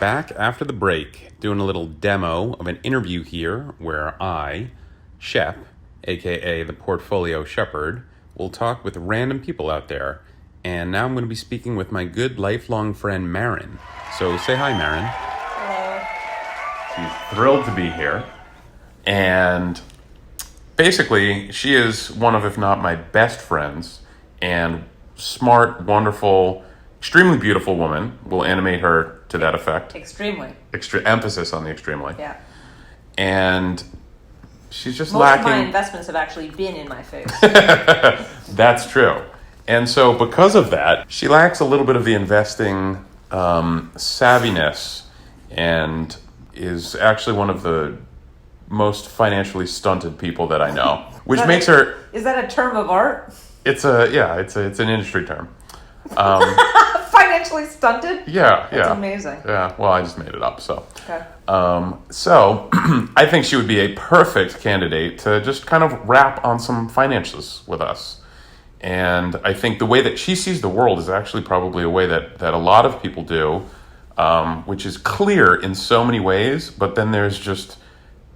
back after the break, doing a little demo of an interview here where I, Shep, aka the Portfolio Shepherd, will talk with random people out there. And now I'm going to be speaking with my good lifelong friend Marin. So say hi, Marin. Hello. She's thrilled to be here. And basically, she is one of, if not my best friends, and smart, wonderful, extremely beautiful woman. We'll animate her to that effect. Extremely. Emphasis on the extremely. Yeah. And she's just Most lacking. of my investments have actually been in my face. That's true. And so because of that, she lacks a little bit of the investing savviness and is actually one of the most financially stunted people that I know, which makes her... Is that a term of art? It's an industry term. Financially stunted? Yeah. That's amazing. Yeah, well, I just made it up, so. Okay. So I think she would be a perfect candidate to just kind of rap on some finances with us. And I think the way that she sees the world is actually probably a way that a lot of people do, which is clear in so many ways, but then there's just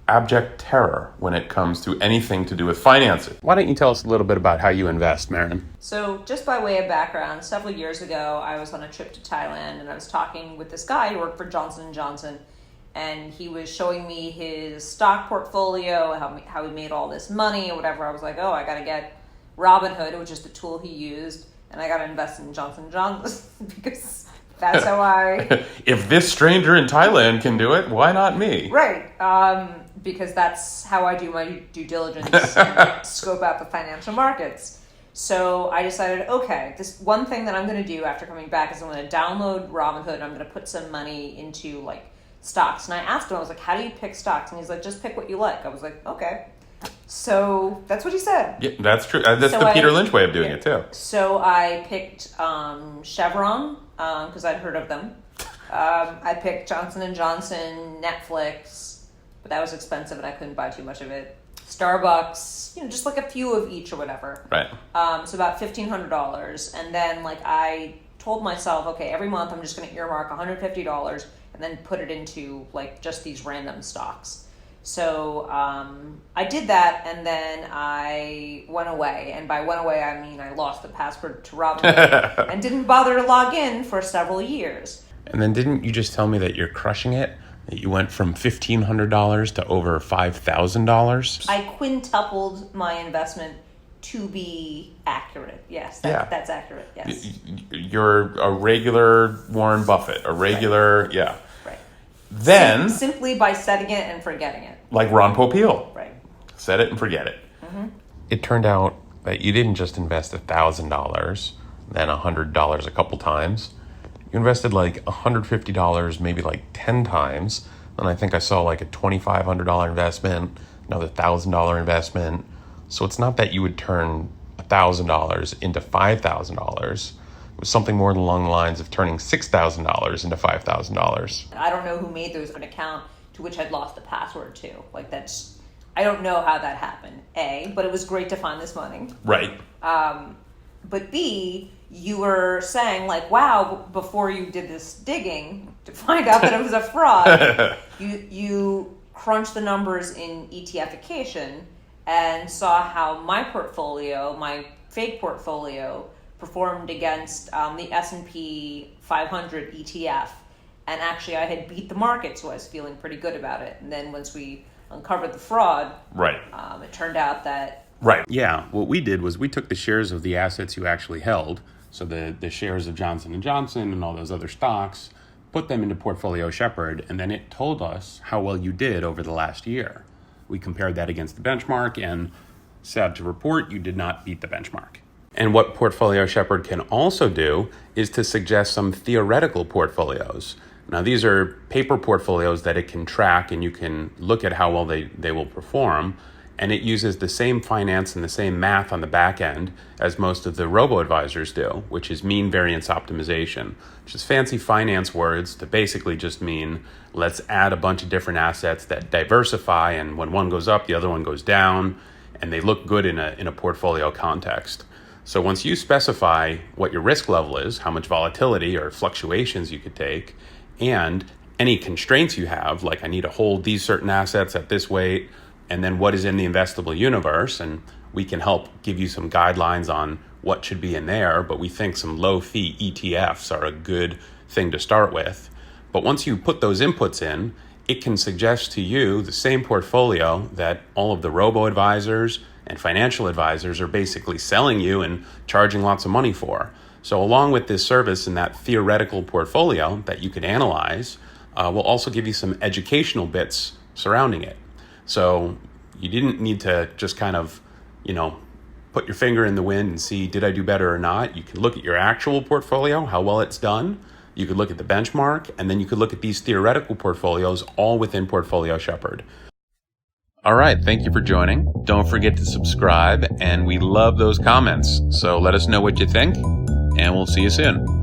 abject terror when it comes to anything to do with finances. Why don't you tell us a little bit about how you invest, Marin? So just by way of background, several years ago, I was on a trip to Thailand and I was talking with this guy who worked for Johnson & Johnson, and he was showing me his stock portfolio, how he made all this money or whatever. I was like, oh, I got to get Robinhood, which is the tool he used, and I got to invest in Johnson & Johnson because that's how I... If this stranger in Thailand can do it, why not me? Right. Because that's how I do my due diligence and scope out the financial markets. So I decided, okay, this one thing that I'm going to do after coming back is I'm going to download Robinhood and I'm going to put some money into like stocks. And I asked him, I was like, how do you pick stocks? And he's like, just pick what you like. I was like, okay. So that's what he said. Yeah, that's true. That's the Peter Lynch way of doing it too. So I picked Chevron because I'd heard of them. I picked Johnson & Johnson, Netflix, but that was expensive and I couldn't buy too much of it. Starbucks, just like a few of each or whatever. Right. So about $1,500. And then like I told myself, okay, every month I'm just going to earmark $150 and then put it into like just these random stocks. So I did that and then I went away. And by went away, I mean I lost the password to Robinhood and didn't bother to log in for several years. And then didn't you just tell me that you're crushing it? That you went from $1,500 to over $5,000? I quintupled my investment to be accurate. Yes, that's accurate, yes. You're a regular Warren Buffett, Right. Yeah. Right. Then... Simply by setting it and forgetting it. Like Ron Popeil. Right. Set it and forget it. Mm-hmm. It turned out that you didn't just invest $1,000, then $100 a couple times. You invested like $150 maybe like 10 times. And I think I saw like a $2,500 investment, another $1,000 investment. So it's not that you would turn $1,000 into $5,000. It was something more along the lines of turning $6,000 into $5,000. I don't know who made those an account to which I'd lost the password to. Like I don't know how that happened, A, but it was great to find this money. Right. But B, you were saying like, wow, before you did this digging to find out that it was a fraud, you crunched the numbers in ETFication and saw how my portfolio, my fake portfolio, performed against the S&P 500 ETF. And actually I had beat the market, so I was feeling pretty good about it. And then once we uncovered the fraud, right, it turned out that... Right. Yeah. What we did was we took the shares of the assets you actually held, so the shares of Johnson & Johnson and all those other stocks, put them into Portfolio Shepherd, and then it told us how well you did over the last year. We compared that against the benchmark, and sad to report, you did not beat the benchmark. And what Portfolio Shepherd can also do is to suggest some theoretical portfolios. Now, these are paper portfolios that it can track, and you can look at how well they will perform. And it uses the same finance and the same math on the back end as most of the robo-advisors do, which is mean variance optimization, which is fancy finance words to basically just mean let's add a bunch of different assets that diversify, and when one goes up, the other one goes down, and they look good in a portfolio context. So once you specify what your risk level is, how much volatility or fluctuations you could take, and any constraints you have, like I need to hold these certain assets at this weight, and then what is in the investable universe, and we can help give you some guidelines on what should be in there, but we think some low-fee ETFs are a good thing to start with. But once you put those inputs in, it can suggest to you the same portfolio that all of the robo-advisors and financial advisors are basically selling you and charging lots of money for. So along with this service and that theoretical portfolio that you can analyze, we'll also give you some educational bits surrounding it. So you didn't need to just kind of, put your finger in the wind and see, did I do better or not? You can look at your actual portfolio, how well it's done. You could look at the benchmark, and then you could look at these theoretical portfolios all within Portfolio Shepherd. All right, thank you for joining. Don't forget to subscribe, and we love those comments. So let us know what you think, and we'll see you soon.